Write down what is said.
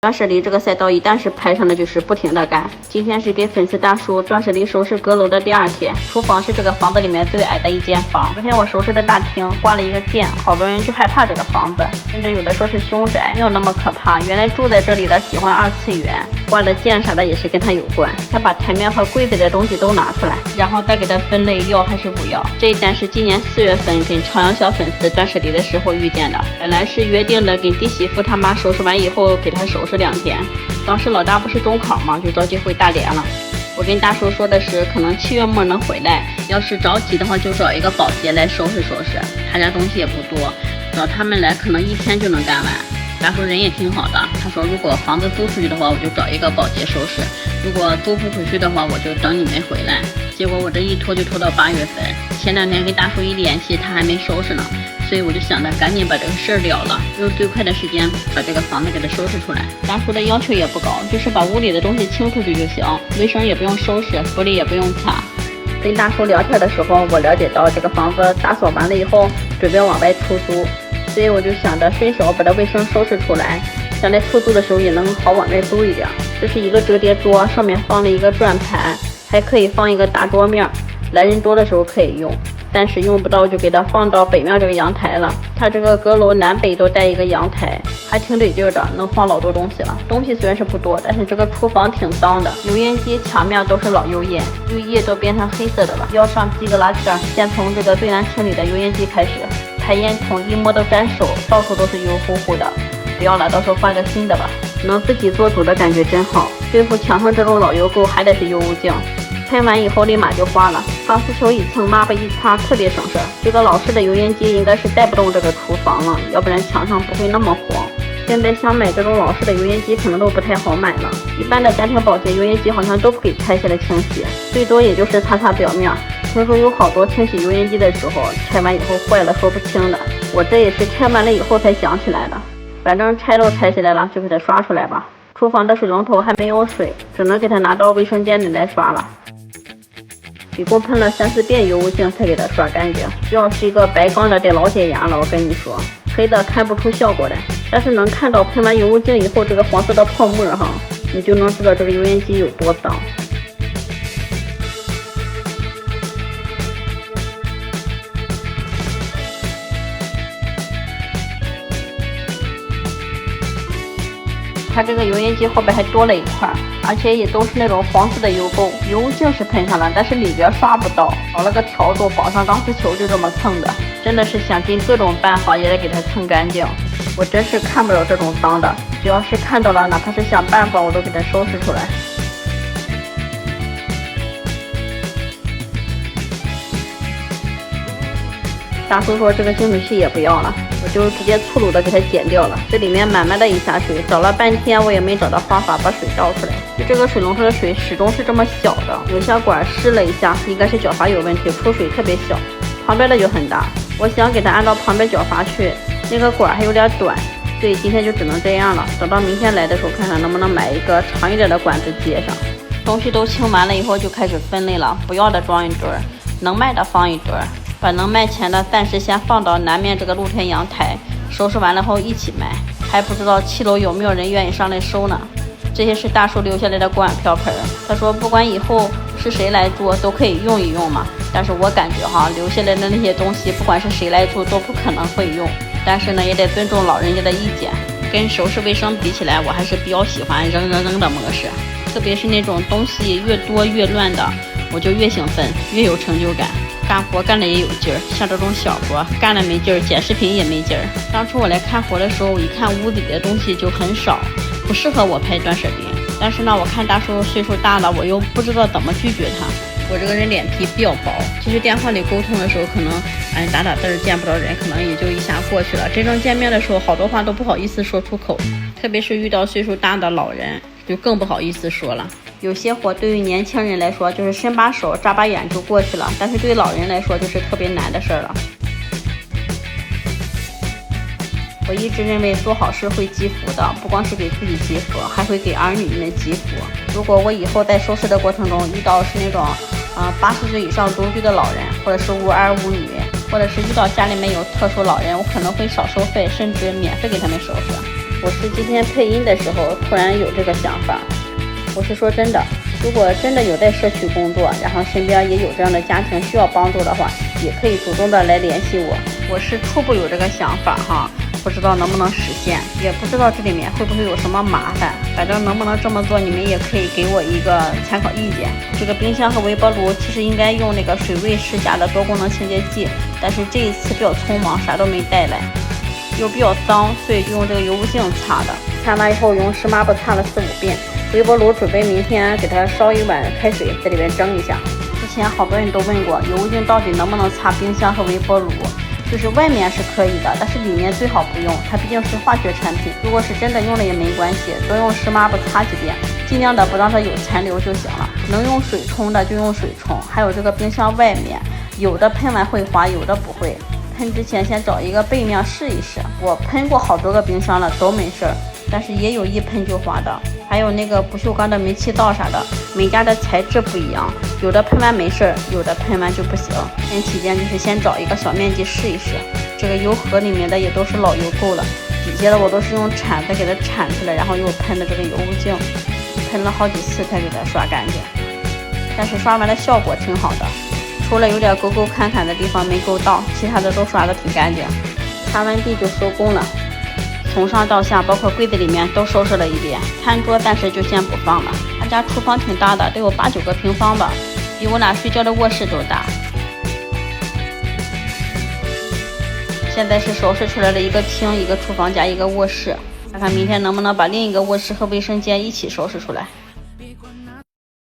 断舍离这个赛道一旦是排上的，就是不停的干。今天是给粉丝大叔断舍离收拾阁楼的第2天，厨房是这个房子里面最矮的一间房。昨天我收拾的大厅挂了一个剑，好多人就害怕这个房子，甚至有的说是凶宅，没有那么可怕。原来住在这里的喜欢2次元，挂的剑啥的也是跟他有关。他把台面和柜子的东西都拿出来，然后再给他分类要还是不要。这一单是今年4月份跟朝阳小粉丝断舍离的时候遇见的，本来是约定的跟弟媳妇他妈收拾完以后给他收拾2天。当时老大不是中考嘛，就着急回大连了。我跟大叔说的是可能7月末能回来，要是着急的话就找一个保洁来收拾收拾，他家东西也不多，找他们来可能1天就能干完。大叔人也挺好的，他说如果房子租出去的话我就找一个保洁收拾，如果租不回去的话我就等你们回来。结果我这一拖就拖到8月份，前2天跟大叔一联系他还没收拾呢，所以我就想着赶紧把这个事儿了了，用最快的时间把这个房子给它收拾出来。大叔的要求也不高，就是把屋里的东西清出去就行，卫生也不用收拾，玻璃也不用擦。跟大叔聊天的时候，我了解到这个房子打扫完了以后准备往外出租，所以我就想着顺手把这卫生收拾出来，将来出租的时候也能好往外租一点。这是一个折叠桌，上面放了一个转盘，还可以放一个大桌面，来人多的时候可以用，但是用不到就给它放到北面这个阳台了。它这个阁楼南北都带一个阳台，还挺得劲的，能放老多东西了。东西虽然是不多，但是这个厨房挺脏的，油烟机墙面都是老油烟，油液都变成黑色的了。要上几个垃圾袋，先从这个最难清理的油烟机开始，排烟筒一摸都沾手，到处都是油乎乎的。不要了，到时候换个新的吧。能自己做主的感觉真好。对付墙上这种老油垢还得是油污净，喷完以后立马就化了，钢丝球一蹭，抹布一擦，特别省事。这个老式的油烟机应该是带不动这个厨房了，要不然墙上不会那么黄。现在想买这种老式的油烟机可能都不太好买了，一般的家庭保洁油烟机好像都不给拆下来清洗，最多也就是擦擦表面。听说有好多清洗油烟机的时候拆完以后坏了说不清的，我这也是拆完了以后才想起来的。反正拆都拆下来了，就给它刷出来吧。厨房的水龙头还没有水，只能给它拿到卫生间里来刷了。一共喷了3、4遍油污净才给它刷干净。要是一个白钢的得老解压了，我跟你说，黑的看不出效果来，但是能看到喷完油污净以后这个黄色的泡沫哈，你就能知道这个油烟机有多脏。它这个油烟机后边还多了一块，而且也都是那种黄色的油垢，油污净是喷上了，但是里边刷不到，找了个条度绑上钢丝球就这么蹭的，真的是想尽各种办法也得给它蹭干净。我真是看不了这种脏的，只要是看到了，哪怕是想办法我都给它收拾出来。大叔说这个净水器也不要了，我就直接粗鲁的给它剪掉了。这里面满满的一下水，找了半天我也没找到方法把水倒出来。就这个水龙头的水始终是这么小的，有些管试了一下，应该是角阀有问题，出水特别小，旁边的就很大。我想给它按到旁边角阀去，那个管还有点短，所以今天就只能这样了。等到明天来的时候看看能不能买一个长一点的管子接上。东西都清完了以后就开始分类了，不要的装一堆，能卖的放一堆，把能卖钱的暂时先放到南面这个露天阳台，收拾完了后一起卖。还不知道7楼有没有人愿意上来收呢。这些是大叔留下来的锅碗瓢盆，他说不管以后是谁来做都可以用一用嘛。但是我感觉哈，留下来的那些东西不管是谁来做都不可能会用，但是呢也得尊重老人家的意见。跟收拾卫生比起来，我还是比较喜欢扔扔扔的模式，特别是那种东西越多越乱的，我就越兴奋，越有成就感。干活干的也有劲儿，像这种小活干了没劲儿，剪视频也没劲儿。当初我来看活的时候，我一看屋里的东西就很少，不适合我拍断舍离。但是呢，我看大叔岁数大了，我又不知道怎么拒绝他。我这个人脸皮比较薄，其实电话里沟通的时候，可能打打字见不着人，可能也就一下过去了。真正见面的时候，好多话都不好意思说出口，特别是遇到岁数大的老人，就更不好意思说了。有些活对于年轻人来说就是伸把手眨把眼就过去了，但是对老人来说就是特别难的事儿了。我一直认为做好事会积福的，不光是给自己积福，还会给儿女们积福。如果我以后在收拾的过程中遇到是那种80岁以上独居的老人，或者是无儿无女，或者是遇到家里面有特殊老人，我可能会少收费，甚至免费给他们收拾。我是今天配音的时候突然有这个想法。我是说真的，如果真的有在社区工作，然后身边也有这样的家庭需要帮助的话，也可以主动的来联系我。我是初步有这个想法哈，不知道能不能实现，也不知道这里面会不会有什么麻烦。反正能不能这么做，你们也可以给我一个参考意见。这个冰箱和微波炉其实应该用那个水卫世家的多功能清洁剂，但是这一次比较匆忙，啥都没带来，又比较脏，所以就用这个油污净擦的。擦完以后用湿抹布擦了4、5遍。微波炉准备明天给它烧一碗开水，在里边蒸一下。之前好多人都问过，油污净到底能不能擦冰箱和微波炉？就是外面是可以的，但是里面最好不用，它毕竟是化学产品。如果是真的用了也没关系，多用湿抹布擦几遍，尽量的不让它有残留就行了。能用水冲的就用水冲。还有这个冰箱外面，有的喷完会滑，有的不会。喷之前先找一个背面试一试。我喷过好多个冰箱了，都没事儿，但是也有一喷就滑的。还有那个不锈钢的煤气灶啥的，每家的材质不一样，有的喷完没事儿，有的喷完就不行。喷期间就是先找一个小面积试一试。这个油盒里面的也都是老油垢了，底下的我都是用铲子给它铲出来，然后又喷的这个油污净，喷了好几次才给它刷干净。但是刷完的效果挺好的，除了有点沟沟坎坎的地方没够到，其他的都刷的挺干净。擦完地就收工了。从上到下，包括柜子里面都收拾了一遍。餐桌暂时就先不放了。他家厨房挺大的，得有8、9个平方吧，比我俩睡觉的卧室都大。现在是收拾出来了一个厅、一个厨房加一个卧室，看看明天能不能把另一个卧室和卫生间一起收拾出来。